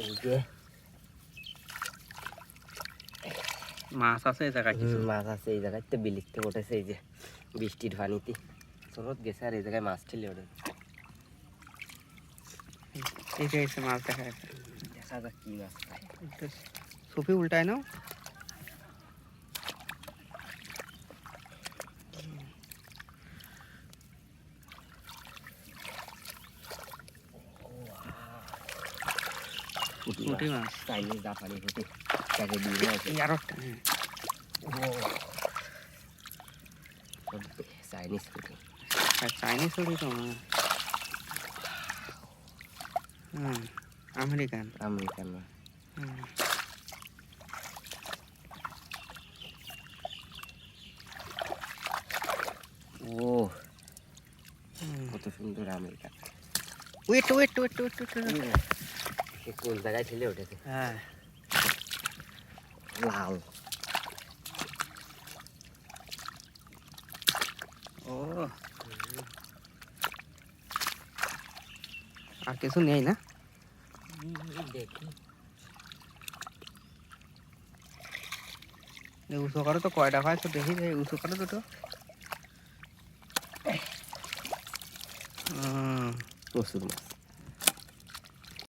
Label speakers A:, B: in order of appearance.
A: এই যে
B: মাছ আছে এই জায়গায় কিছু
A: মাছ আছে এই জায়গায় তো বিলিতে উঠেছে এই যে বৃষ্টির পানিতে স্রোত গেছে আর এই জায়গায় মাছ ঠেলে ওঠে
B: এই যে এসে মাছ দেখা যাচ্ছে
A: দেখা যাক কি মাছ পায়
B: সুপি উল্টায় নাও পুঁটি মাছ
A: চাইনিজ জাপানি পুঁটি তাকে দিয়ে আছে
B: আরো একটা
A: চাইনিজ পুঁটি
B: চাইনিজ পুঁটি তো আমেরিকান
A: আমেরিকান না ও কত সুন্দর আমেরিকান
B: ওয়েট
A: সে কোন জায়গায় ঠেলে উঠেছে
B: হ্যাঁ
A: লাল
B: ও আর কিছু নেই না
A: দেখি
B: উঁচু করে তো কয়টা হয় তো দেখি উঁচু করে দুটো
A: প্রচুর মাছ